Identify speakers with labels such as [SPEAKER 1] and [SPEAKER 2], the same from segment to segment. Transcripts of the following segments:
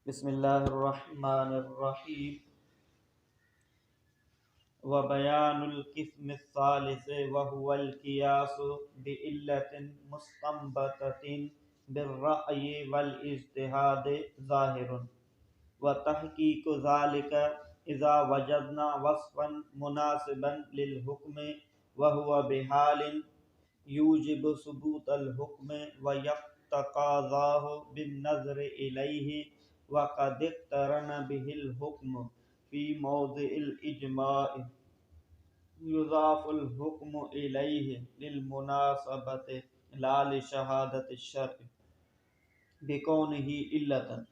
[SPEAKER 1] बिस्मिल्लाहिर्रहमानिर्रहीम व बयानुल किस्मिस सालिस व हुवल क़ियासु बिइल्लतिन मुस्तंबततिन बिर्रअय वल इज्तिहाद ज़ाहिरुन व तहक़ीक़ु ज़ालिका इज़ा वजदना वस्फ़न मुनासिबन लिल हुक्म व हुवा बिहालिन यूजिबु सुबूतल हुक्म व यक़्तक़ाज़ाहु बिन्नज़रि इलैहि व क़द इक़्तरन बिहिल हुक्म फ़ी मौज़िइल इज्माअ युज़ाफ़ुल हुक्मु इलैहि लिल मुनासबति ला लिशहादति शर्अ बिकौनिही इल्लतन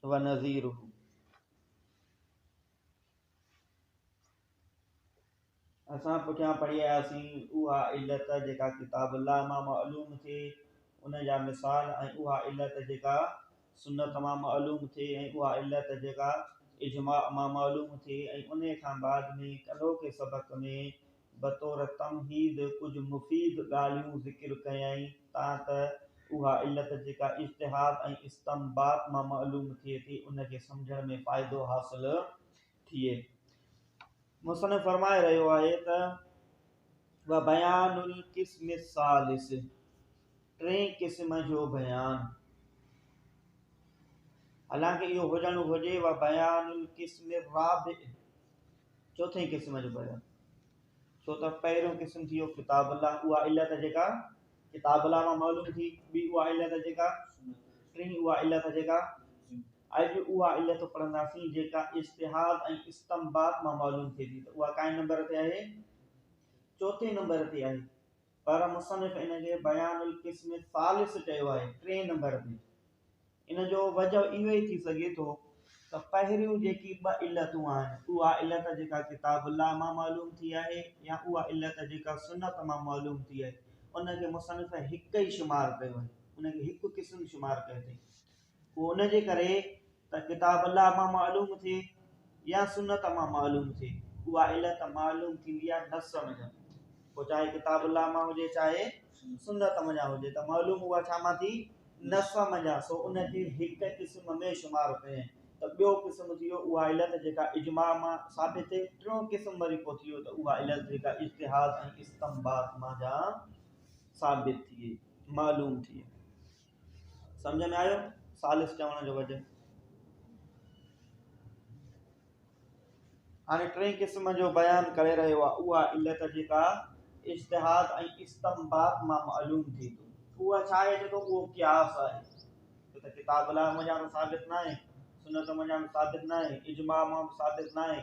[SPEAKER 1] व नज़ीरुहु। असां पुठियां पढ़ी आयासीं उहा इल्लत जेका किताबुल्लाह मां मालूम थे उन जा मिसाल ऐं उहा इल्लत जेका सुन्नत मां मालूम थे ऐं उहा इल्लत जेका इजमा मां मालूम थे ऐं उन खां बाद में कलो के सबक में बतौर तमहीद कुछ मुफीद ॻाल्हियूं ज़िक्र कयई त उहा इल्लत जेका इज्तिहाद ऐं इस्तंबात मां मालूम थिए थी उनखे सम्झण में फ़ाइदो हासिल थिए। मुसन्निफ़ फरमाए रहियो आहे त व बयानुल क़िस्म सालिस टे क़िस्म जो बयान, हालांकि इहो हुजणु हुजे व बयानुल क़िस्म राबि चौथे क़िस्म जो बयान, छो त पहिरियों क़िस्म थी वियो किताबुल्लाह उहा इल्लत जेका किताबुल्लाह मां मालूम थी, ॿी उहा इल्लत जेका टी उहा इल्लत जेका अॼु उहा इल्लत पढ़ंदासीं जेका इज्तिहाद ऐं इस्तंबात मां मालूम थिए थी त उहा काई नंबर ते आहे, चौथे नंबर ते आहे। पर मुसन्निफ़ इनखे बयानुल क़िस्म सालिस चयो आहे, टे नंबर ते। इन जो वजह इहो ई थी सघे थो त पहिरियों जेकी ॿ इल्लतूं आहिनि उहा इल्लत जेका किताबुल्लाह मां मालूम थी आहे या उहा इल्लत जेका सुन्नत मां मालूम थी आहे उनखे मुसन्निफ़ हिकु ई शुमार कयो आहे, उनखे हिकु क़िस्म शुमार कयो अथई। पोइ उनजे करे त किताबुल्लाह मां मालूम थिए या सुन्नत मां मालूम थिए उहा इल्लत मालूम थींदी आहे नस में, पोइ चाहे किताबुल्लाह मां हुजे चाहे सुन्नत में हुजे त मालूम उहा छा मां थी नस में, सो उनखे हिकु क़िस्म में शुमार कयई। त ॿियो क़िस्म थी वियो उहा इल्लत जेका इजमा मां साबित थिए, टियों क़िस्म वरी पोइ थी वियो त उहा इल्लत जेका इज्तिहाद ऐं इस्तंबात मां जा साबित थिए मालूम थिए। सम्झ में आयो सालिस चवण जो वजह। हाणे टे क़िस्म जो बयान करे रहियो आहे उहा इल्लत जेका इज्तिहाद ऐं इस्तंबात मां मालूम थिए थो, उहा छा आहे जेको उहो क़ियास आहे। छो त किताबुल्लाह मुंहिंजा में साबित न आहे, सुन्नत मुंहिंजा में साबित न आहे, इजमा मां साबित न आहे,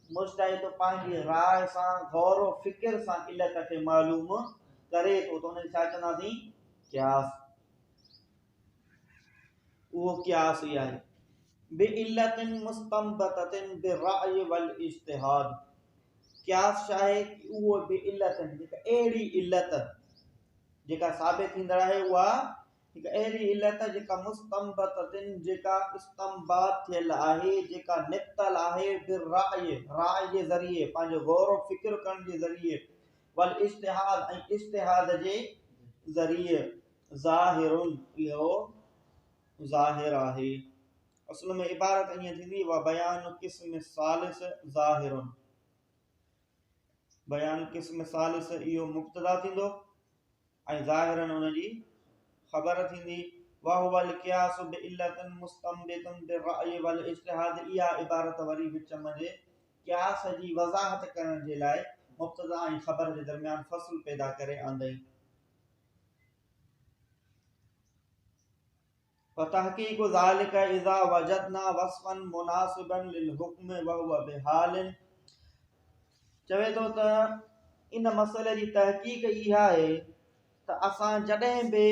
[SPEAKER 1] मुजतहिद तो पंहिंजी राय सां गौर व फिक्र सां इल्लत खे मालूम करे थो त उनखे छा चवंदासीं क़ियास। उहो क़ियास ई आहे। बिइल्लतिन मुस्तंबततिन बिर्रअय वल इज्तिहाद, क़ियास छा आहे कि उहो बिइल्लतिन जेका अहिड़ी इल्लत जेका साबित थींदड़ आहे उहा हिक अहिड़ी इल्लत जेका मुस्तंबततिन जेका इस्तंबात थियल आहे, जेका निकतल आहे बिर्रअय राय जे ज़रिए पंहिंजो गौर व फिक्र करण जे ज़रिए वल इज्तिहाद ऐं इज्तिहाद जे ज़रिए ज़ाहिरुन इहो ज़ाहिर आहे। असल में इबारत ईअं थींदी व बयान क़िस्म सालिस ज़ाहिरुन, बयान क़िस्म सालिस इहो मुब्तदा थींदो ऐं ज़ाहिरन उनजी ख़बर थींदी। व हुवल क़ियास बिइल्लतिन मुस्तंबितुन बिर्रअय वल इज्तिहाद, इहा इबारत वरी विच में क़ियास जी वज़ाहत करण जे लाइ मुब्तदा ऐं ख़बर जे दरमियान फ़स्ल पैदा करे आंदई। तहक़ीक़ ज़ालिका इज़ा वजदना वस्फ़न मुनासिबन लिल हुक्म व हुवा बिहालिन, चवे थो त इन मसइले जी तहक़ीक़ इहा आहे त असां जॾहिं बि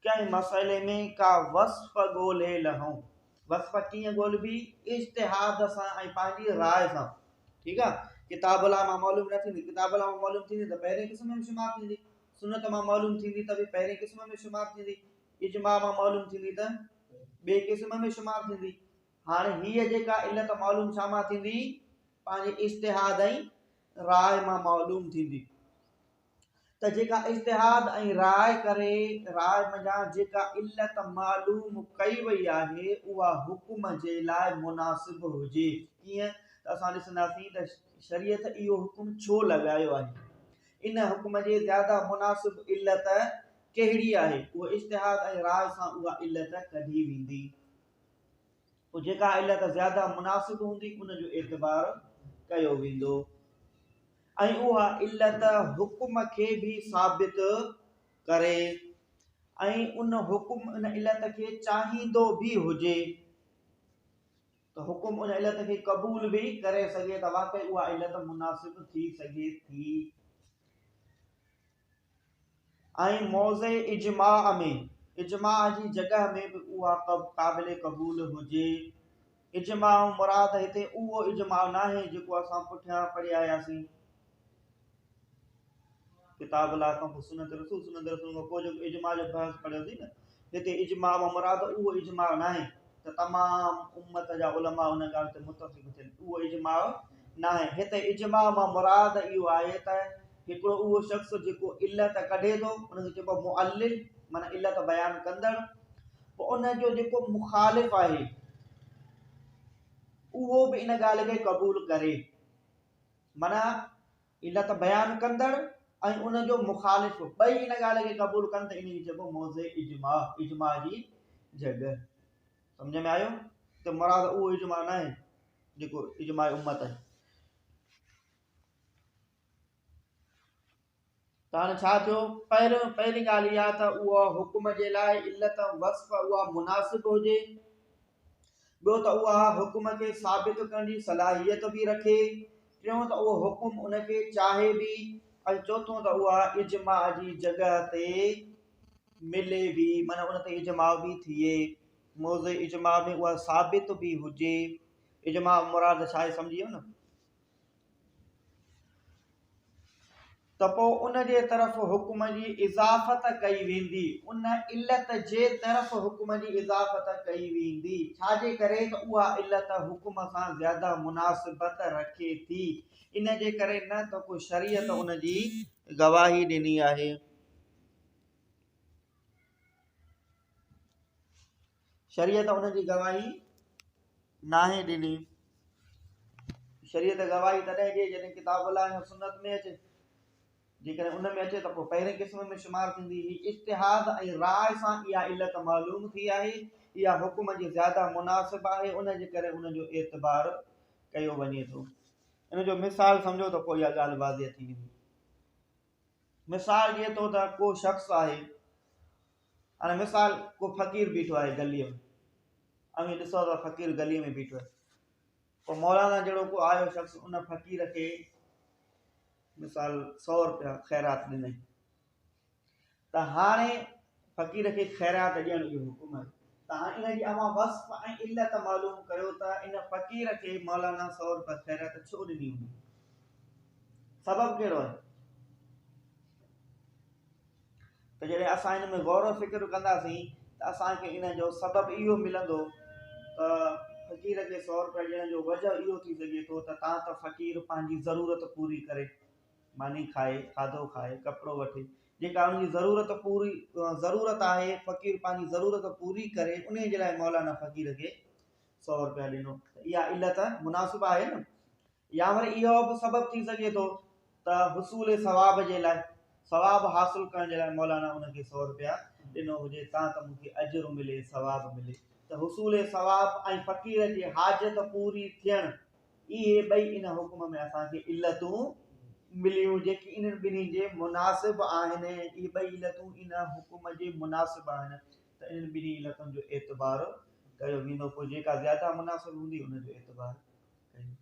[SPEAKER 1] कंहिं मसइले में का वस्फ़ ॻोल्हे लहूं, वस्फ़ कीअं ॻोल्हबी इज्तिहाद सां ऐं पंहिंजी राय सां, ठीकु आहे। किताबुल्लाह मां मालूम न थींदी, किताबुल्लाह मां मालूम थींदी त पहिरें क़िस्म में शुमार थींदी, सुन्नत मां मालूम थींदी त बि पहिरें क़िस्म में शुमार थींदी, इजमा मां मालूम थींदी त ॿिए क़िस्म में शुमार थींदी। हाणे हीअ जेका इल्लत मालूम छा मां थींदी पंहिंजे इज्तिहाद ऐं राय मां मालूम थींदी। त जेका इज्तिहाद ऐं राय करे राय मञा जेका इल्लत मालूम कई वई आहे उहा हुकुम जे लाइ मुनासिब हुजे। कीअं त असां ॾिसंदासीं त शरीयत इहो हुकुम छो लॻायो आहे, इन हुकुम जे ज़्यादा मुनासिब इल्लत कहिड़ी आहे, उहा इज्तिहाद ऐं राय सां उहा इल्लत कढी वेंदी। पोइ जेका इल्लत ज़्यादा मुनासिब हूंदी उन जो एतबार कयो वेंदो ऐं उहा इल्लत हुकुम खे बि साबित करे ऐं उन हुकुम उन इल्लत खे चाहींदो बि हुजे त हुकुम उन इल्लत खे क़बूल बि करे सघे त वाकई उहा इल्लत मुनासिब थी सघे थी। ऐं मौज़े इजमा में इजमा जी जगह में भी उहा क़ाबिल क़बूल हुजे। इजमा मुराद हिते उहो इजमा नाहे जेको असां पुठियां पढ़ी आयासीं किताब ला खां पोइ सुन्नत रसूल खां पोइ जेको इजमा जो बहस पढ़ियोसीं न, हिते इजमा मुराद उहो इजमा नाहे त तमाम उम्मत जा उलमा उन ॻाल्हि ते मुतफ़िक़ थियनि, उहो इजमा नाहे। हिते इजमा मुराद इहो आहे त हिकिड़ो उहो शख़्स जेको इल्लत कढे थो उनखे चइबो मुअल्लिल, माना इल्लत बयान कंदड़, पोइ उन जो जेको मुखालिफ़ आहे उहो बि इन ॻाल्हि खे क़बूल करे, माना इल्लत बयान कंदड़ ऐं उन जो मुखालिफ़ ॿई इन ॻाल्हि खे क़बूल कनि त इन खे चइबो मौज़े इजमा, इजमा जी जॻह। सम्झ में आयो त मुराद उहो इजमा नाहे जेको इजमा उम्मत आहे। त हाणे छा थियो, पहिरीं ॻाल्हि इहा त उहा हुकुम जे लाइ इल्लत वस्फ़ उहा मुनासिब हुजे, ॿियो त उहा हुकुम खे साबित करण जी सलाहियत बि रखे, टियों त उहो हुकुम उनखे चाहे बि, ऐं चौथों त उहा इजमा जी जगह ते मिले बि, माना उन ते इजमा बि थिए, मौज़े इजमा में उहा साबित बि हुजे। इजमा मुराद छा आहे सम्झी वियो न, त पोइ उन जे तरफ़ हुकुम जी इज़ाफ़त कई वेंदी, उन इल्लत जे तरफ़ हुकुम जी इज़ाफ़त कई वेंदी, छाजे करे त उहा इल्लत हुकुम सां ज़्यादा मुनासिबत रखे थी, इन जे करे न त को शरीयत उन जी गवाही ॾिनी आहे। शरीयत उन जी गवाही नाहे ॾिनी, शरीयत गवाही तॾहिं ॾिए जॾहिं किताब अल्लाह ऐं सुन्नत में अचे, जेकॾहिं उन में अचे त पोइ पहिरें क़िस्म में शुमार थींदी। इज्तिहाद ऐं राय सां इहा इल्लत मालूम थी आहे, इहा हुकुम जी ज़्यादा मुनासिब आहे, उन जे करे उन जो एतबार कयो वञे थो। इन जो मिसाल सम्झो त पोइ इहा ॻाल्हि वाज़िह थी वेंदी। मिसाल ॾिए थो त को शख़्स आहे, हाणे मिसाल को फ़क़ीर बीठो आहे गलीअ में, ऐं ॾिसो त फ़क़ीर गलीअ में बीठो आहे, पोइ मौलाना जहिड़ो को आयो शख़्स उन फ़क़ीर खे मिसाल 100 रुपया ख़ैरात ॾिनई, त हाणे फ़क़ीर खे ख़ैरात ॾियण जो हुकुम आहे, त हाणे इन जी अवां वस्फ़ ऐं इल्लत मालूम कयो त इन फ़क़ीर खे मौलाना 100 रुपया ख़ैरात छो ॾिनी हूंदी, सबबु कहिड़ो आहे? त जॾहिं असां इन में गौर फ़िक्र कंदासीं त असांखे इन जो सबबु इहो मिलंदो त फ़क़ीर खे 100 रुपया ॾियण जो वजह इहो थी सघे थो त तव्हां त फ़क़ीर पंहिंजी ज़रूरत पूरी करे, मानी खाए, खाधो खाए, कपिड़ो वठे, जेका उनजी ज़रूरत आहे फ़क़ीर पंहिंजी ज़रूरत पूरी करे, उन जे लाइ मौलाना फ़क़ीर खे 100 रुपया ॾिनो, त इहा इल्लत मुनासिब आहे न। या वरी इहो बि सबबु थी सघे थो त हुसूल सवाब जे लाइ, सवाब हासिल करण जे लाइ मौलाना उनखे 100 रुपया ॾिनो हुजे, त मूंखे अजर मिले, सवाब मिले, त हुसूल सवाब ऐं फ़क़ीर जी हाजत पूरी थियण, इहे ॿई इन हुकुम में असांखे इल्लतूं मिलियूं जेकी इन्हनि ॿिन्ही जे मुनासिब आहिनि। इहे ॿई इल्लतूं इन हुकुम जे मुनासिब आहिनि, त इन्हनि ॿिन्ही इल्लतुनि जो एतबार कयो वेंदो, पोइ जेका ज़्यादा मुनासिब हूंदी उन जो एतबार कयो।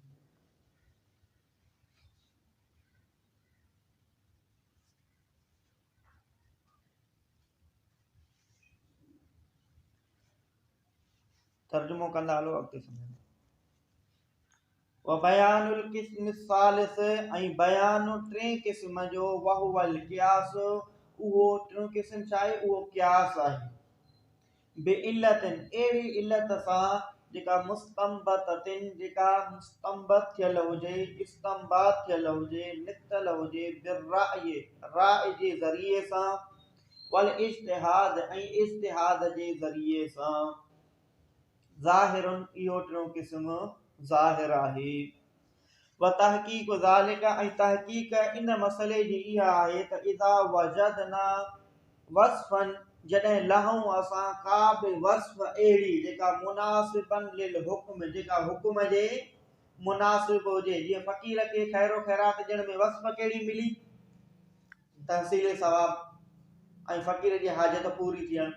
[SPEAKER 1] तर्जुमो कंदा हलो अॻिते सम्झो। बयानुल क़िस्म सालिस, ऐं बयान टे क़िस्म जो, वहुवल क़ियास, उहो टियों क़िस्म छा आहे, उहो क़ियास आहे। बे इल्लतिन, अहिड़ी इल्लत सां जेका मुस्तंबतिन जेका मुस्तंबत थियल हुजे इस्तंबात थियल हुजे निकतल हुजे बिर्राय राय जे ज़रिए सां वल इज्तिहाद ऐं इज्तिहाद जे ज़रिए सां ज़ाहिरुन इहो टियों क़िस्म ज़ाहिर आहे व तहक़ीक़ ज़ालिक ऐं तहक़ीक़ इन मसइले जी इहा आहे त इज़ा वजदना वस्फन जॾहिं लहूं असां का बि वस्फ अहिड़ी जेका मुनासिबन लिल हुक्म जेका हुक्म जे मुनासिब हुजे जीअं फ़क़ीर खे ख़ैरो ख़ैरात ॾियण में वस्फ कहिड़ी मिली तहसील सवाब ऐं फ़क़ीर जी हाजत पूरी थियण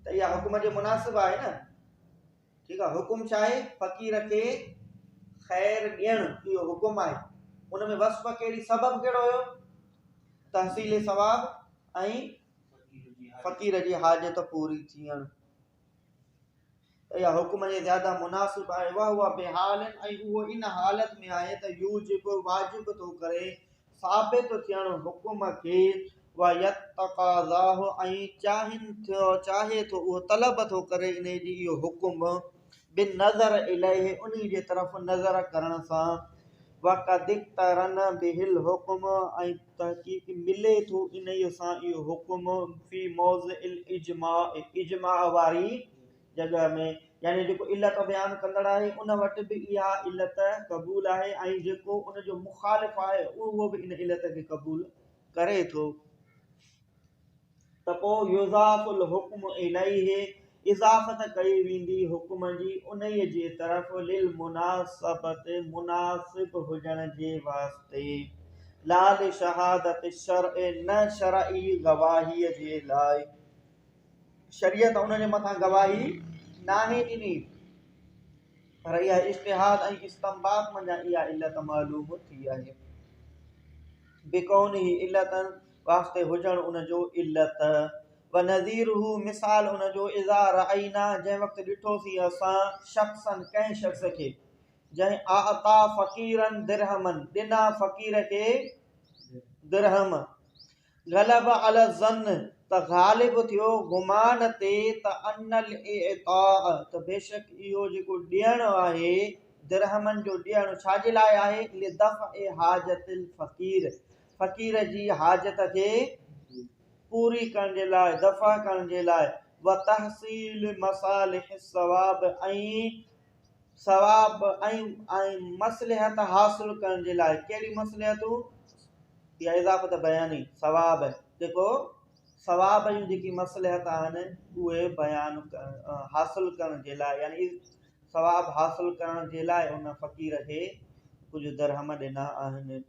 [SPEAKER 1] त इहा हुक्म जे मुनासिब आहे न ठीकु आहे हुकुम छा आहे फ़क़ीर खे ख़ैर ॾियण इहो हुकुम आहे उन में वस्फ कहिड़ी सबब कहिड़ो हुयो तहसील सवाब ऐं फ़क़ीर जी हाजत पूरी थियण या हुक्म जे ज़्यादा मुनासिब आहे वह हुआ बेहाल ऐं उहो इन हालत में आहे त यूजिब वाजिब थो करे साबित थियण हुक्म खे व यतक़ाज़ाहु ऐं चाहे थो उहो तलब थो करे इन जी इहो हुक्म बिन नज़र इलैहि उन जे तरफ़ नज़र करण सां वक़दिक़तरन बिहिल हुक्म ऐं तहक़ीक़ मिले थो इन सां इहो हुक्म फी मौज़िल इजमा वारी जगह में यानी जेको इल्लत बयान कंदड़ आहे उन वटि बि इहा इल्लत क़बूल आहे ऐं जेको उन जो मुखालिफ़ आहे उहो बि इन इल्लत खे क़बूल करे थो त पोइ युज़ाफुल हुक्म इलैहि इज़ाफ़त कई वेंदी हुक्म जी उन्हीअ जे तरफ़ लिल मुनासबत मुनासिब हुजण जे वास्ते लाल शहादत शरअ न शरई गवाहीअ जे लाइ शरीयत उन जे मथां गवाही नाहे ॾिनी पर इहा इज्तिहाद ऐं इस्तंबात मंझां इहा इल्लत मालूम थी आहे बिकौन ही इल्लतन वास्ते हुजण उन जो इल्लत व नज़ीरुहु मिसाल उन जो इज़ा रअयना जंहिं वक़्तु ॾिठोसीं असां शख़्सन कंहिं शख़्स खे जंहिं आता फ़क़ीरन दिरहमन ॾिना फ़क़ीर खे दिरहम गलब अल ज़न त ग़ालिब थियो गुमान ते त अनल इता त बेशक इहो जेको ॾियणु आहे दिरहमन जो ॾियणु छाजे लाइ आहे लिदफ़ हाजतिल फ़क़ीर फ़क़ीर जी हाजत खे पूरी करण जे लाइ दफ़ा करण जे लाइ व तहसील मसालिह सवाब ऐं सवाब ऐं मसलिहत हासिल करण जे लाइ कहिड़ी मसलिहतूं इहा इज़ाफ़त बयानी सवाब जेको सवाब जूं जेकी मसलिहत आहिनि उहे बयान हासिल करण जे लाइ यानी सवाब हासिल करण जे लाइ उन फ़क़ीर खे कुझु दरहम ॾिना आहिनि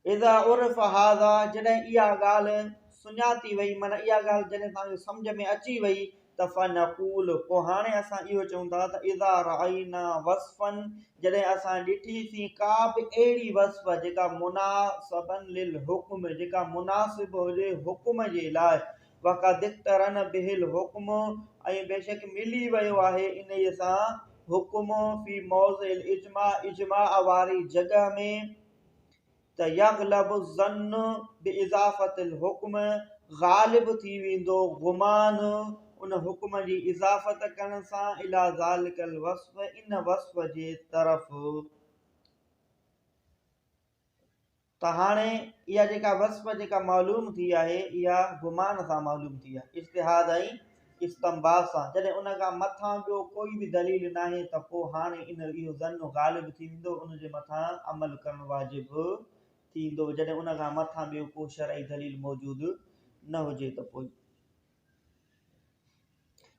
[SPEAKER 1] इज़ा उर्फ़ हाज़ा जॾहिं इहा ॻाल्हि सुञाती वई माना इहा ॻाल्हि जॾहिं तव्हांखे सम्झ में अची वई त फ़नक़ूल पोइ हाणे असां इहो चऊं था त इज़ा रअयना वस्फ़न जॾहिं असां ॾिठीसीं का बि अहिड़ी वस्फ़ जेका मुनासिबन लिल हुक्म जेका मुनासिब हुजे हुक्म जे लाइ वक़दिक़तरन बिहिल हुक्म ऐं बेशक मिली वियो आहे इन सां हुक्म फी मौज़िल इजमा वारी जगह में त यग़लबु ज़न्न बिइज़ाफ़तिल हुक्म ग़ालिब थी वेंदो गुमान उन हुक्म जी इज़ाफ़त करण सां इला ज़ालिकल वस्फ़ इन वस्फ़ जे तरफ़ त हाणे इहा जेका वस्फ़ जेका मालूम थी आहे इहा गुमान सां मालूम थी आहे इज्तिहाद ऐं इस्तंबात सां जॾहिं उन खां मथां ॿियो कोई बि दलील नाहे त पोइ हाणे इहो ज़न्न ग़ालिब थी वेंदो उन जे मथां अमल करणु वाजिबु थींदो जॾहिं उन खां मथां ॿियो को शरई दलील मौजूदु न हुजे त पोइ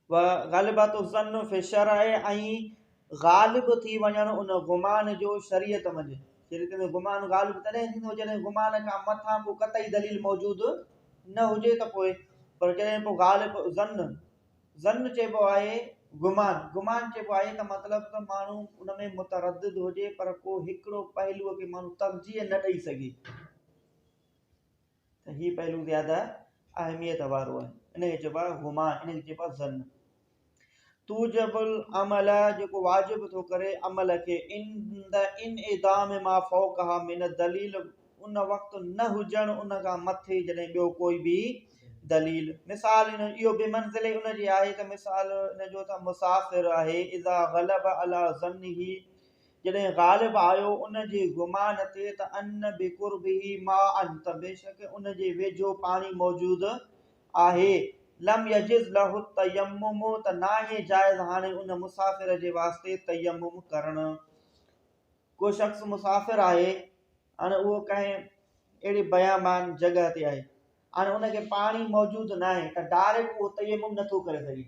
[SPEAKER 1] व ग़ालिबत ज़न्न फी शरअ ऐं ग़ालिब थी वञण उन गुमान जो शरीयत मंझि शरीयत में गुमान ग़ालिब तॾहिं थींदो जॾहिं गुमान खां मथां को क़तई दलील मौजूदु न हुजे त पोइ पर जॾहिं पोइ ग़ालिब ज़न्न चइबो आहे गुमान चइबो आहे त मतिलबु त माण्हू उन में मुतरद्दिद हुजे पर को हिकिड़ो पहलूअ खे माण्हू तरजीह न ॾेई सघे त हीउ पहलू ज़्यादा अहमियत वारो आहे इनखे चइबो आहे गुमान इनखे चइबो आहे ज़न्न तूजबुल अमल जेको वाजिब थो करे अमल खे इन इदाम मा फ़ौक़हा मिन दलील उन वक़्तु न हुजण उन खां मथे जॾहिं ॿियो कोई बि दलील मिसाल इहो बेमंज़िले उन जी आहे त मिसाल इन जो त मुसाफ़िर आहे इज़ा ग़लब अला ज़न्निही जॾहिं ग़ालिब आयो उन जे गुमान ते त अन बिकुर्बिही माअन त बेशक उन जे वेझो पाणी मौजूद आहे लम यजिज़ लहु तयम्मुम त नाहे जाइज़ हाणे उन मुसाफ़िर जे वास्ते तयम्मुम करणु को शख़्स मुसाफ़िर आहे हाणे उहो कंहिं अहिड़ी बयामान जॻह ते आहे हाणे उनखे पाणी मौजूदु न आहे त डायरेक्ट उहो तयम्मुम नथो करे सघे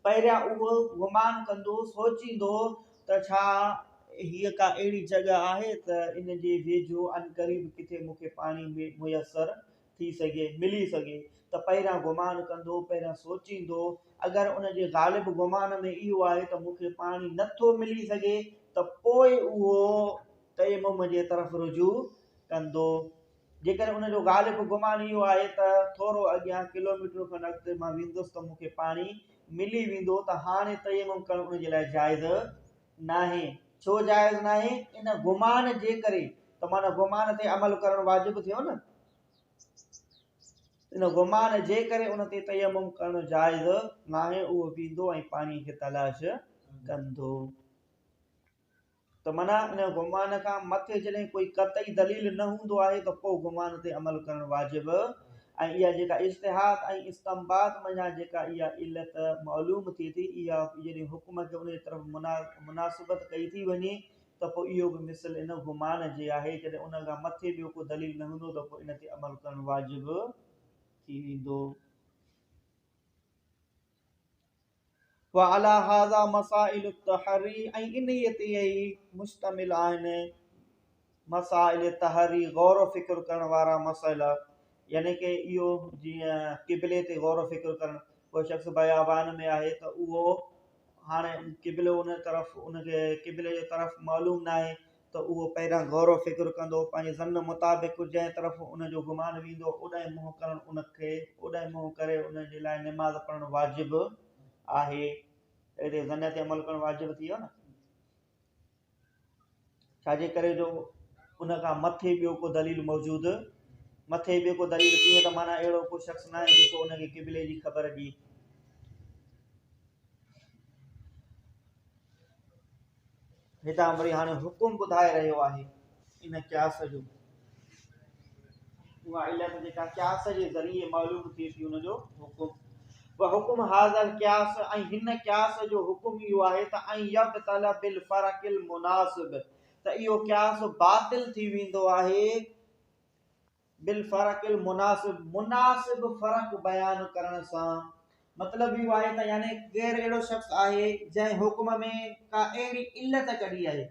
[SPEAKER 1] पहिरियां उहो गुमान कंदो सोचींदो त छा हीअ का अहिड़ी जॻह आहे त इन जे वेझो अनक़रीब किथे मूंखे पाणी मुयसरु थी सघे मिली सघे त पहिरियां गुमान कंदो पहिरियां सोचींदो अगरि उन जे ग़ालिब गुमान में इहो आहे त मूंखे पाणी नथो मिली सघे त पोइ उहो तयम्मुम जे तरफ़ रुजू कंदो जेकर उन जो ग़ालिब गुमान इहो आहे त थोरो अॻियां किलोमीटर खनि अॻिते मां वेंदुसि त मूंखे पाणी मिली वेंदो त हाणे तयम्मुम करणु उन जे लाइ जाइज़ नाहे छो जाइज़ नाहे इन गुमान जे करे त माना गुमान ते अमल करणु वाजिबु थियो न इन गुमान जे करे उन ते तयम्मुम करणु जाइज़ नाहे उहो वेंदो ऐं पाणीअ खे तलाश कंदो त माना इन गुमान खां मथे जॾहिं कोई क़तई दलील न हूंदो आहे त पोइ गुमान ते अमल करणु वाजिबु ऐं इहा जेका इज्तिहाद ऐं इस्तंबात मञा जेका इहा इल्लत मालूम थिए थी इहा जॾहिं हुकुम खे उन तरफ़ मुनासिबत कई थी वञे त पोइ इहो बि मिसल इन गुमान जे आहे जॾहिं उन खां मथे ॿियो को दलील न हूंदो त पोइ इन ते अमल करणु वाजिबु थी वेंदो वअला हाज़ा मसाइल तहरी ऐं इन्हीअ ते ई मुश्तमिल आहिनि मसाइल तहरी गौर फ़िक्र करण वारा मसइला यानी कि इहो जीअं क़िबले ते गौर फ़िक्र करणु कोई शख़्स बयाबान में आहे त उहो हाणे क़िबलो उन तरफ़ उनखे क़िबले जे तरफ़ मालूम न आहे त उहो पहिरियां गौर फ़िक्र कंदो पंहिंजे ज़न मुताबिक़ जंहिं तरफ़ उनजो गुमान वेंदो ओॾांहुं मुंहुं करणु उनखे ओॾांहुं मुंहुं करे उन जे लाइ निमाज़ पढ़णु वाजिबु आहे हिते ज़न ते अमल करणु वाजिबु थी वियो न छाजे करे जो उन खां मथे ॿियो को दलील मौजूदु मथे ॿियो को दलील कीअं त माना अहिड़ो को शख़्स न आहे जेको उनखे क़िबले जी ख़बर ॾिए हितां वरी हाणे हुकुम ॿुधाए रहियो आहे इन क़यास जो उहा इल्लत जेका क़यास जे ज़रिए मालूम थिए थी उनजो हुकुम हुकुम हाज़ल क़यास ऐं हिन क़यास जो हुकुम इहो आहे त ऐं यब्तल बिल फ़रक़िल मुनासिब त इहो क़यास बातिल थी वेंदो आहे बिल फ़रक़िल मुनासिब मुनासिब फ़र्क़ बयान करण सां मतिलबु इहो आहे त यानी केरु अहिड़ो शख़्स आहे जंहिं हुकुम में का अहिड़ी इल्लत कढी आहे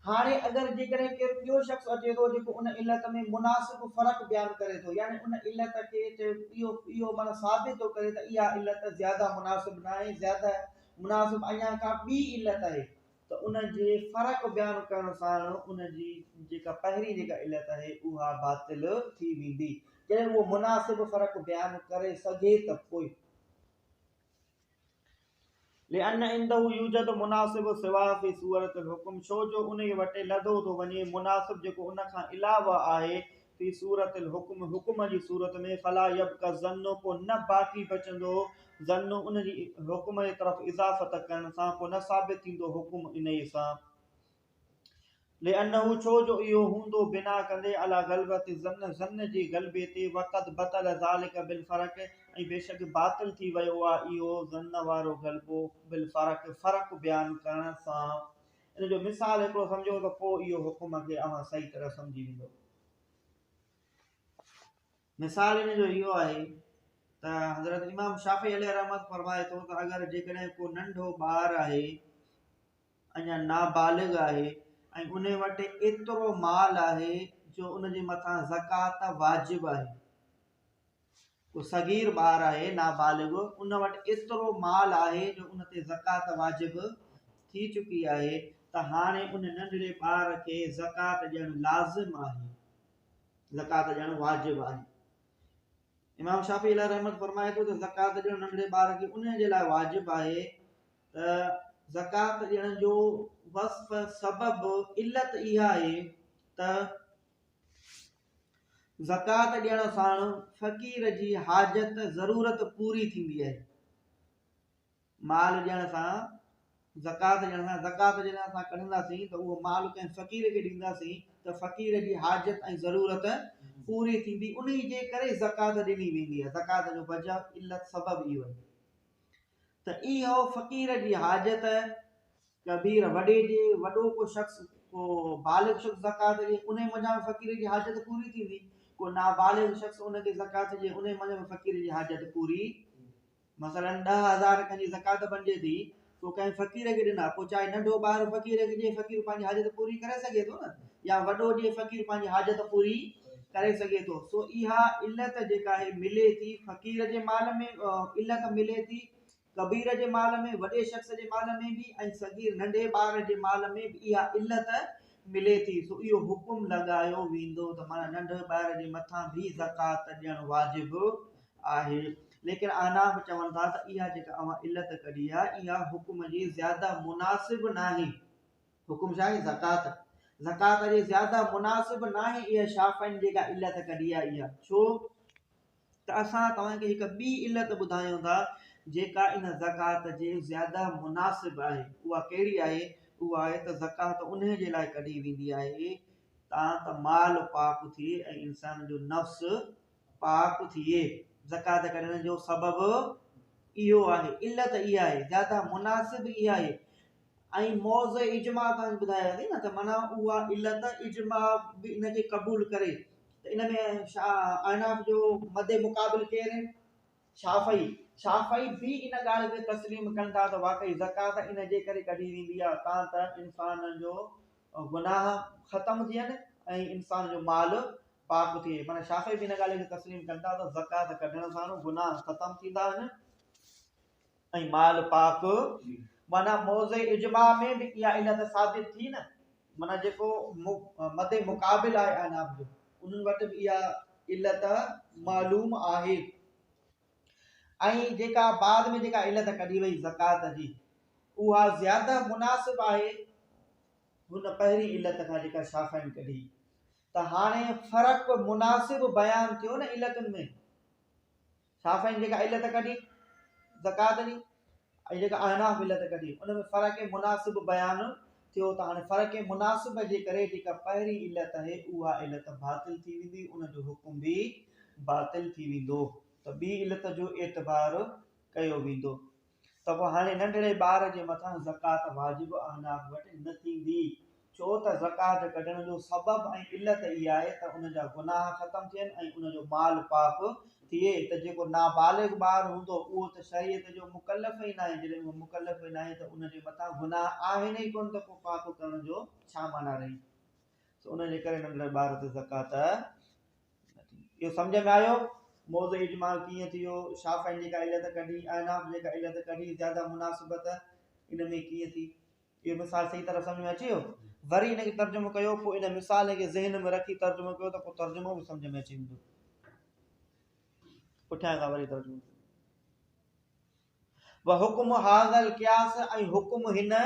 [SPEAKER 1] हाणे अगरि जेकॾहिं केरु ॿियो शख़्स अचे थो जेको उन इल्लत में मुनासिब फ़र्क़ु बयानु करे थो यानी उन इल्लत खे इहो माना साबित थो करे त इहा इल्लत ज़्यादा मुनासिब न आहे ज़्यादा मुनासिब अञा का ॿी इल्लत आहे त उन जे फ़र्क़ु बयानु करण सां उन जी जेका पहिरीं जेका इल्लत आहे उहा बातिल थी वेंदी जॾहिं उहो मुनासिब फ़र्क़ु बयानु करे सघे त पोइ लिअन इंदहु यूजद मुनासिब सिवा फी सूरत हुकुम छो जो उन वटि लधो थो वञे मुनासिब जेको उन खां अलावा आहे फी सूरत हुकुम हुकुम जी सूरत में फला यबका ज़न्नो को न बाक़ी बचंदो ज़न्नो उन जी हुकुम जे तरफ़ इज़ाफ़त करण सां को न साबित थींदो हुकुम इन सां लिअनहु छो जो इहो हूंदो बिना कंदे अला गलबत ज़न्न जे गलबे ते वक़्त बतल ज़ालिक बिल फ़रक़ ऐं बेशक बातिल थी वियो आहे इहो ज़न्न वारो गलबो बिल फ़र्क़ु बयानु करण सां इन जो मिसाल हिकिड़ो सम्झो त पोइ इहो हुकुम खे अव्हां सही तरह सम्झी वेंदो मिसाल इन जो इहो आहे त हज़रत इमाम शाफ़ी अलैहि रहमत फरमाए थो त अगरि जेकॾहिं को नंढो ॿारु आहे अञा नाबालिग आहे ऐं उन वटि एतिरो माल आहे जो उन जे मथां ज़कात वाजिब आहे को सगीर ॿारु आहे नाबालिग उन वटि एतिरो माल आहे जो उन ते ज़कात वाजिब थी चुकी आहे त हाणे उन नंढड़े ॿार खे ज़कात ॾियणु लाज़िम आहे ज़कात ॾियणु वाजिब आहे इमाम शाफ़ी अलैहि रहमत फरमाए थो त ज़कात ॾियणु नंढड़े ॿार खे उन जे लाइ वाजिब आहे त ज़कात ॾियण जो वस्फ़ सबब इल्लत इहा आहे त ज़कात ॾियण सां फ़क़ीर जी हाजत ज़रूरत पूरी थींदी आहे। माल ॾियण सां ज़कात ॾियण सां जॾहिं असां कढंदासीं त उहो माल कंहिं फ़क़ीर खे ॾींदासीं त फ़क़ीर जी हाजत ऐं ज़रूरत पूरी थींदी, उन जे करे ज़कात ॾिनी वेंदी आहे। ज़कात जो वजह इल्लत सबबु इहो आहे त इहो फ़क़ीर जी हाजत कबीर वॾे जे वॾो को शख़्स को बालिग़ शख़्स ज़कात ॾिए उन वजह फ़क़ीर जी हाजत पूरी थींदी, को नाबालिग़ शख़्स उनखे ज़कात ॾिए उन वजह फ़क़ीर जी हाजत पूरी। मसलन 10,000 कंहिंजी ज़कात बणिजे थी, तो कंहिं फ़क़ीर खे ॾिना, पोइ चाहे नंढो ॿारु फ़क़ीर खे ॾिए, फ़क़ीर पंहिंजी हाजत पूरी करे सघे थो न, या वॾो ॾिए फ़क़ीर पंहिंजी हाजत पूरी करे सघे थो। सो इहा इल्लत जेका आहे मिले थी फ़क़ीर जे माल में, इल्लत मिले थी कबीर जे माल में, वॾे शख़्स जे माल में बि, ऐं सगीर नंढे ॿार जे माल में बि इहा इल्लत मिले थी। सो इहो हुकुम लॻायो वेंदो त माना नंढे ॿार जे मथां बि ज़कात ॾियणु वाजिबु आहे। लेकिन अहनाफ चवनि था त इहा जेका अवां इल्लत कढी आहे इहा हुकुम जी ज़्यादा मुनासिब नाहे। हुकुम छा आहे? ज़कात जी ज़्यादा मुनासिब नाहे इहा शाफ़िन जेका इल्लत कढी आहे इहा। छो त असां तव्हांखे हिकु ॿी इल्लत ॿुधायूं था जेका इन ज़कात जे ज़्यादा मुनासिब आहे। उहा कहिड़ी आहे? उहा आहे त ज़कात उन जे लाइ कढी वेंदी आहे त माल पाक थिए ऐं इंसान जो नफ़्स पाक थिए। ज़कात कढण जो सबबु इहो आहे, इल्लत इहा आहे, ज़्यादा मुनासिब इहा आहे। ऐं मौज़ इजमा तव्हांखे ॿुधाया थी न, त माना उहा इल्लत इजमा बि इनखे क़बूल करे। त इन में अहनाफ जो मदे मुक़ाबिल केरु आहिनि? शाफ़ई बि इन ॻाल्हि खे तस्लीम कनि था त वाक़ई ज़कात इन जे करे कढी वेंदी आहे त इंसान जो गुनाह ख़तमु थियनि ऐं इंसान जो माल पाक थिए। माना शाफ़ी बि इन ॻाल्हि खे तस्लीम कनि था त ज़कात कढण सां गुनाह ख़तमु थींदा आहिनि ऐं माल पाक। माना मौज़े इजमा में बि इहा इल्लत साबित थी न, माना जेको मदे मुक़ाबिल आहे अहनाफ जो उन्हनि वटि बि इहा इल्लत मालूम आहे। ऐं जेका बाद में जेका इल्लत कढी वई ज़कात जी उहा ज़्यादा मुनासिब आहे हुन पहिरीं इल्लत खां जेका शाफ़िन कढी। त हाणे फ़र्क़ु मुनासिब बयानु थियो न इल्लतुनि में। शाफ़िन जेका इल्लत कढी ज़कात जी ऐं जेका अहनाफ इल्लत कढी उन में फ़र्क़ु मुनासिब बयानु थियो। त हाणे फ़र्क़ु मुनासिब जे करे जेका पहिरीं इल्लत आहे उहा इल्लत बातिल थी वेंदी, उनजो हुकुम बि बातिल थी वेंदो। त ॿी इल्लत जो एतबार कयो वेंदो। त पोइ हाणे नंढड़े ॿार जे मथां ज़कात वाजिबु अहनाफ वटि न थींदी। छो त ज़कात कढण जो सबबु ऐं इल्लत इहा आहे त उनजा गुनाह ख़तमु थियनि ऐं उनजो माल पाक थिए। त जेको नाबालिग़ ॿारु हूंदो उहो त शरीयत जो मुकल्लफ़ ई न आहे। जॾहिं उहो मुकल्लफ़ न आहे त उनजे मथां गुनाह आहिनि ई कोन, त पोइ पाक करण जो छा माना रही। उनजे करे नंढड़े ॿार ते ज़कात इहो सम्झ में आयो? मौज़ इजमा कीअं थियो, शाफ़िन जेका इल्लत कढी, अहनाफ जेका इल्लत कढी, ज़्यादा मुनासिबत इन में कीअं थी। इहो मिसाल सही तरह सम्झ में अची वियो? वरी इनखे तर्जुमो कयो, पोइ इन मिसाल खे ज़हन में रखी तर्जुमो कयो त पोइ तर्जुमो बि सम्झ में अची वेंदो। पुठियां खां वरी तर्जुमो व हुकुम हाज़ल क़ियास ऐं हुकुम हिन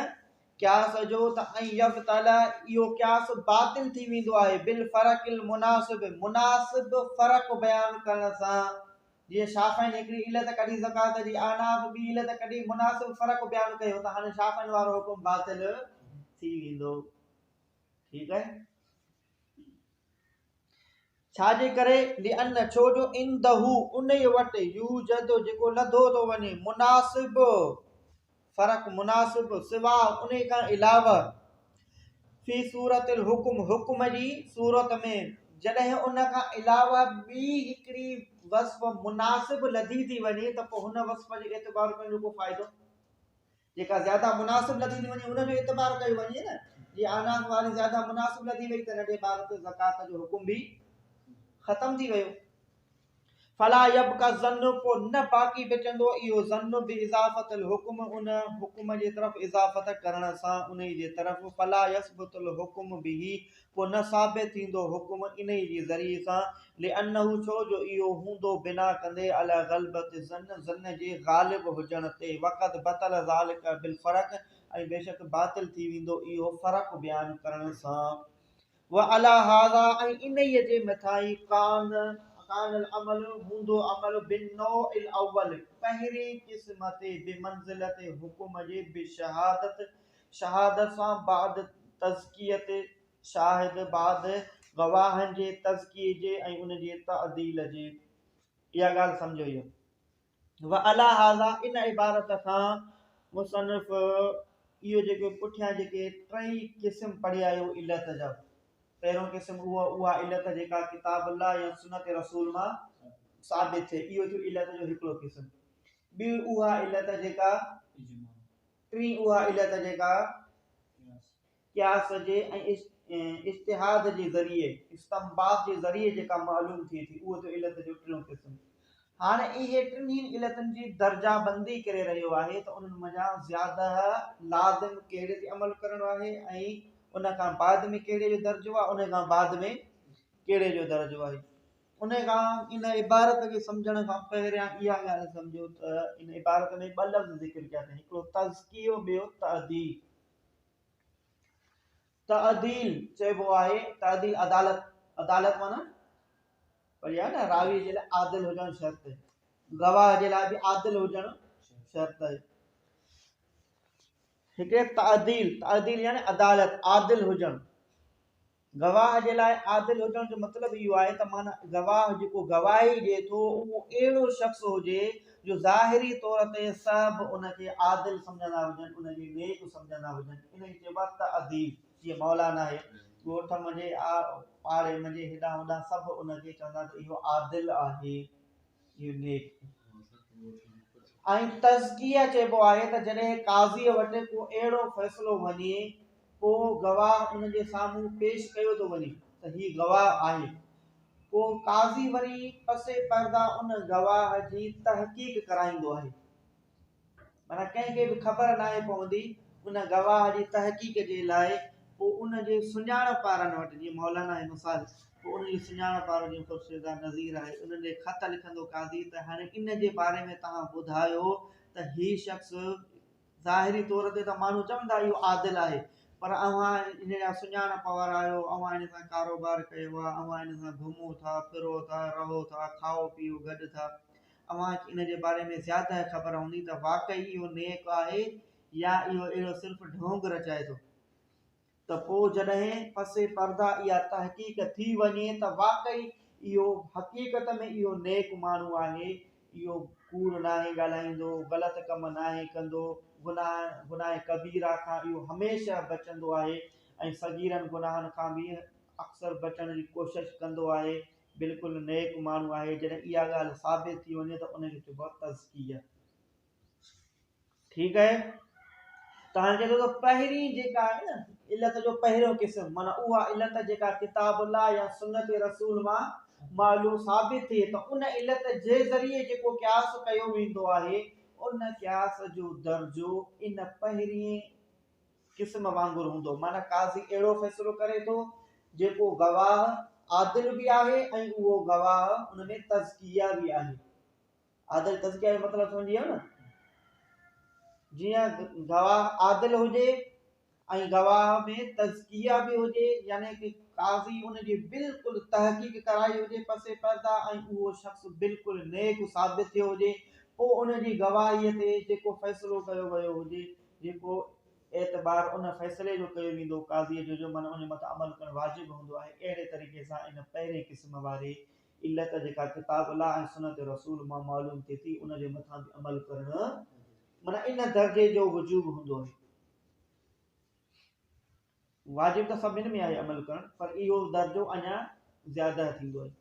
[SPEAKER 1] क़ियास जो त ऐं यफ़्तला इहो क़ियास बातिल थी वेंदो आहे बिल फ़र्क़िल मुनासिब, मुनासिब फ़र्क़ बयान करण सां। जीअं शाफ़िन हिकिड़ी इल्लत कढी ज़कात जी, अहनाफ ॿी इल्लत कढी मुनासिब फ़र्क़ बयान कयो त हाणे शाफ़िन वारो हुकुम बातिल थी वेंदो। ठीकु आहे? छाजे करे? लिअन छो जो इंदहू उन वटि यूजद जेको लधो थो वञे मुनासिब फ़र्क़ मुनासिब सिवा उन खां अलावा फी सूरतिल हुकुम हुकुम जी सूरत में जॾहिं उन खां अलावा ॿी हिकिड़ी वस्फ़ मुनासिब लधी थी वञे त पोइ हुन वस्फ़ जे एतबार करण जो को फ़ाइदो। जेका ज़्यादा मुनासिब लधी थी वञे उनजो एतबार कयो वञे न। जीअं अहनाफ वारी ज़्यादा मुनासिब लधी वई त नंढे ॿार ते ज़कात जो हुकुम बि ख़त्म थी वियो। फला यबका ज़न्न पोइ न बाक़ी बचंदो इहो ज़न्न बि इज़ाफ़तुल हुकुम उन हुकुम जे तरफ़ इज़ाफ़त करण सां उन जे तरफ़। फला यसबुतुल हुकुम बिही पोइ न साबित थींदो हुकुम इन जे ज़रिए सां। लिअन्नहु छो जो इहो हूंदो बिना कंदे अला ग़लबत ज़न्न ज़न्न जे ग़ालिब हुजण ते। वक़्त बतल ज़ालिक बिल फ़र्क़ ऐं बेशक बातिल थी वेंदो इहो फ़र्क़ बयान करण सां। व अला हाज़ा ऐं इन्हीअ जे मथां ई कानल अमल हूंदो अमल बिन नौइल अव्वल पहिरीं क़िस्म ते बिमंज़िलत हुकुम जे बिशहादत शहादत सां बाद तज़कियत शाहिद बाद गवाहनि जे तज़किये जे ऐं उन जे तअदील जे। इहा ॻाल्हि सम्झो इहो। व अला हाज़ा इन इबारत खां मुसन्निफ़ इहो जेके पुठियां जेके टई क़िस्म पढ़ी आयो इल्लत जा। पहिरों क़िस्म उहा इल्लत जेका किताब अल्लाह या सुन्नत रसूल मां साबित थिए, इहो थियो इल्लत जो हिकिड़ो क़िस्म। ॿी उहा इल्लत जेका टी उहा इल्लत जेका क़ियास जे ऐं इज्तिहाद जे ज़रिए इस्तंबात जे ज़रिए जेका मालूम थिए थी, उहो थियो इल्लत जो टियों क़िस्म। हाणे इहे टिनी इल्लतनि जी दर्जा बंदी करे रहियो आहे त उन्हनि मञा ज़्यादा लाज़िम कहिड़े ते अमल करणो आहे ऐं उन खां बाद में कहिड़े जो दर्जो आहे, उन खां बाद में कहिड़े जो दर्जो आहे। उन खां इन इबारत खे सम्झण खां पहिरियां इहा ॻाल्हि सम्झो त इन इबारत में ॿ लफ़्ज़ ज़िक्र कया अथई, हिकिड़ो तज़कियो, ॿियो तअदील। तअदील चइबो आहे, तअदील अदालत, अदालत माना पढ़ी आहे न, रावी जे लाइ आदिल हुजणु शर्त, गवाह जे लाइ बि आदिल हुजणु शर्त आहे। हिकिड़े तअदील यानी अदालत, आदिल हुजणु। गवाह जे लाइ आदिल हुजण जो मतिलबु इहो आहे त माना गवाह जेको गवाही ॾिए थो उहो अहिड़ो शख़्स हुजे जो ज़ाहिरी तौर ते सभु उनखे आदिल सम्झंदा हुजनि, उनखे नेक सम्झंदा हुजनि। इनखे चइबो आहे तअदील। जीअं मौलाना आहे, ॻोठ मंझे पाड़े मंझे हेॾां होॾां सभु उनखे चवंदा त इहो आदिल आहे, इहो नेक। ऐं तज़किया चइबो आहे त जॾहिं काज़ीअ वटि को अहिड़ो फ़ैसिलो वञे, पोइ गवाह उन जे साम्हूं पेश कयो थो वञे त हीउ गवाह आहे, पोइ काज़ी वरी पसे पर्दा उन गवाह जी तहक़ीक़ कराईंदो आहे। माना कंहिंखे बि ख़बर नाहे पवंदी उन गवाह जी तहक़ीक़ जे लाइ, पोइ उन जे सुञाणप वारनि वटि, जीअं मौलाना आहे मिसाल, पोइ उन जी सुञाणप वारो जीअं ख़ुर्शीदा नज़ीर आहे, उन्हनि जे ख़त लिखंदो काज़ी त हाणे इन जे बारे में तव्हां ॿुधायो त हीउ शख़्स ज़ाहिरी तौर ते त माण्हू चवंदा इहो आदिल आहे, पर अव्हां इन जा सुञाणप वारा आहियो, अव्हां इन सां कारोबार कयो आहे, अव्हां इन सां घुमो था, फिरो था, रहो था, खाओ पीओ गॾु था, अव्हां इन जे बारे में ज़्यादा ख़बर हूंदी त वाक़ई इहो नेक आहे या इहो अहिड़ो सिर्फ़ु ढोंग रचाए थो। त पोइ जॾहिं पसे पर्दा इहा तहक़ीक़ थी वञे त वाक़ई इहो हक़ीक़त में इहो नेक माण्हू आहे, इहो कूड़ नाहे ॻाल्हाईंदो, ग़लति कम नाहे कंदो, गुनाह कबीरा खां इहो हमेशह बचंदो आहे ऐं सगीरनि गुनाहनि खां बि अक्सर बचण जी कोशिशि कंदो आहे, बिल्कुलु नेक माण्हू आहे। जॾहिं इहा ॻाल्हि साबित थी वञे त उनखे चइबो आहे तज़किया। ठीकु आहे। तव्हां चए थो त पहिरीं जेका आहे न इल्लत जो पहिरियों क़िस्म, माना उहा इल्लत जेका किताब अल्लाह या सुन्नत रसूल मां मालूम साबित थिए, त उन इल्लत जे ज़रिए जेको क़यास कयो वेंदो आहे, उन क़यास जो दर्जो इन पहिरीं क़िस्म वांगुरु हूंदो। माना काज़ी अहिड़ो फ़ैसिलो करे थो जेको गवाह आदिल बि आहे ऐं उहो गवाह उन में तज़किया बि आहे। आदिल तज़किया जो मतिलबु सम्झी वियो न, जीअं गवाह आदिल हुजे ऐं गवाह में तज़किया बि हुजे, यानी कि काज़ी उन जी बिल्कुलु तहक़ीक़ कराई हुजे पसे पर्दा ऐं उहो शख़्स बिल्कुलु नेक साबित थियो हुजे, पोइ उन जी गवाहीअ ते जेको फ़ैसिलो कयो वियो हुजे, जेको एतबार उन फ़ैसिले जो कयो वेंदो काज़ीअ जो माना उन मथां अमल करणु वाजिबु हूंदो आहे। अहिड़े तरीक़े सां इन पहिरें क़िस्म वारे इल्लत जेका किताब अल्लाह ऐं सुन्नत रसूल मां मालूम थिए थी, उन जे मथां बि अमल करणु माना इन दर्जे जो वजूब हूंदो आहे। वाजिब त सभिनि में आहे अमल करणु, पर इहो दर्जो अञा ज़्यादा थींदो आहे।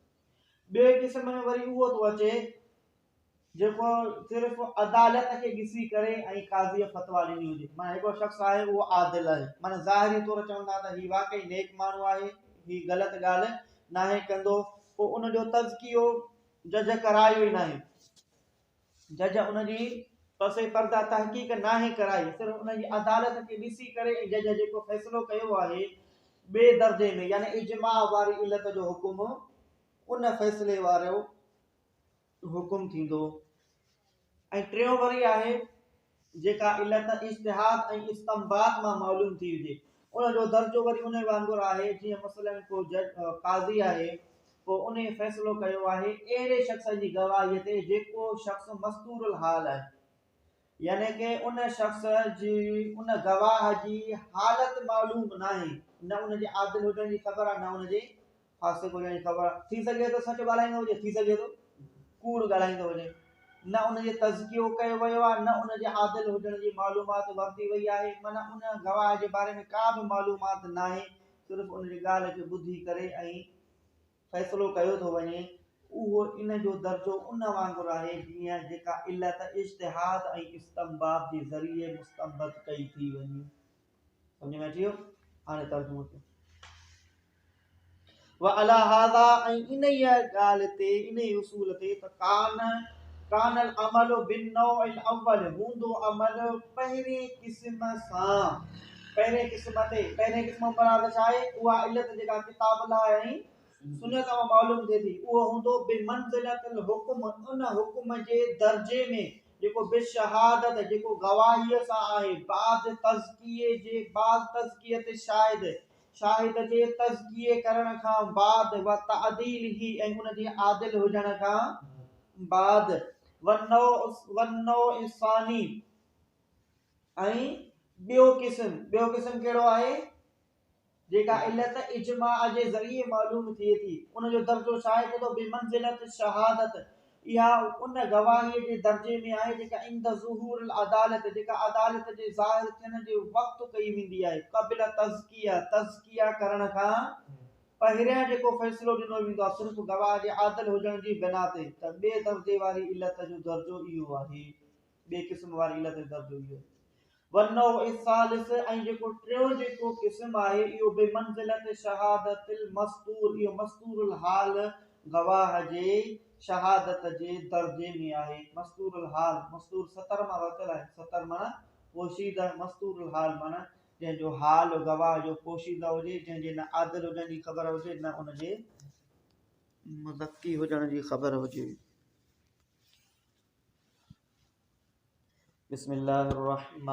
[SPEAKER 1] ॿिए क़िस्म में वरी उहो थो अचे जेको सिर्फ़ु अदालत खे ॾिसी करे ऐं काज़ीअ फतवा ॾिनी हुजे। माना हिकिड़ो शख़्स आहे उहो आदिल आहे, माना ज़ाहिरी तौर चवंदा त हीउ वाक़ई नेक माण्हू आहे, हीउ ग़लति ॻाल्हि नाहे कंदो, पोइ उनजो तज़कियो जज करायो ई नाहे, जज उनजी पसे पर्दा तहक़ीक़ नाहे कराई, सिर्फ़ु उनजी अदालत खे ॾिसी करे ऐं जज जेको फ़ैसिलो कयो आहे ॿिए दर्जे में, यानी इजमा वारी इल्लत जो हुकुम, उन फ़ैसिले वारो हुकुम थींदो। ऐं टियों वरी आहे जेका इल्लत इज्तिहाद ऐं इस्तंबात मां मालूम थी हुजे, उन जो दर्जो वरी उन वांगुरु आहे जीअं मसलन को जज काज़ी आहे को उन फ़ैसिलो कयो आहे अहिड़े शख़्स जी गवाहीअ ते जेको शख़्स मस्तूरुल हाल आहे, यानी कि उन शख़्स जी उन गवाह जी हालत मालूम नाहे, न उन जे आदिल हुजण जी ख़बर आहे, न उन जे फासिक हुजण जी ख़बर आहे। थी सघे थो सच ॻाल्हाईंदो हुजे, थी सघे थो कूड़ ॻाल्हाईंदो हुजे, न उन जे तज़कियो कयो वियो आहे, न उन जे आदिल हुजण जी मालूमात वरिती वई आहे, माना उन गवाह जे बारे में का बि मालूमात नाहे, सिर्फ़ु उन जी ॻाल्हि खे ॿुधी करे ऐं फ़ैसिलो कयो थो वञे, उहो इन जो दर्जो उन वांगुरु आहे जीअं जेका इल्लत इज्तिहाद ऐं इस्तंबात जे ज़रिए मुस्तंबत कई थी वञे। सम्झ में अची वियो? हाणे तर्जुमो थियो। व अला हाज़ा ऐं इन ई ॻाल्हि ते इन ई उसूल ते त कानल अमल बिन नौइल अव्वल हूंदो अमल पहिरें क़िस्म सां, पहिरें क़िस्म ते, पहिरें क़िस्म मुराद छा आहे? उहा इल्लत जेका किताब ला ऐं सुन्नत मां मालूम थिए थी, उहो हूंदो बिमंज़िलतिल हुक्म, उन हुक्म जे दर्जे में जेको बिशहादत जेको गवाहीअ सां आहे, बाद तज़किये जे बाद तज़कियत शाहिद जे तज़किये करण खां बाद व तादील ही ऐं उन जे आदिल हुजण खां बाद वन्नो इंसानी ऐं ॿियो क़िस्म कहिड़ो आहे? जेका इल्लत इजमा जे ज़रिए मालूम थिए थी, उन जो दर्जो छा आहे? तो बिमंज़िलत शहादत, इहा उन गवाहीअ जे दर्जे में आहे जेका इंद ज़ुहूर अदालत, जेका अदालत जे ज़ाहिर थियण जे वक़्तु कई वेंदी आहे, क़बिल तज़किया करण खां पहिरियां जेको फ़ैसिलो ॾिनो वेंदो आहे सिर्फ़ु गवाह जे आदिल हुजण जी बिना ते, त ॿिए दर्जे वारी इल्लत जो दर्जो इहो आहे, ॿिए क़िस्म वारी इल्लत जो दर्जो इहो। वन्नो इसालिस ऐं जेको टियों जेको क़िस्म आहे इहो बेमंज़िलत शहादतिल मस्तूर, इहो मस्तूरुल हाल गवाह जे शहादत जे दर्जे में आहे। मस्तूरुल हाल, मस्तूर सतर मां वरितल आहे, सतर माना पोशीदा, मस्तूरुल हाल माना जंहिंजो हाल गवाह जो पोशीदा हुजे, जंहिंजे न आदिल हुजण जी ख़बर हुजे, न उन जे मुज़क्की हुजण जी ख़बर हुजे। बिस्मिल्लाहिर्रहमानिर्रहीम।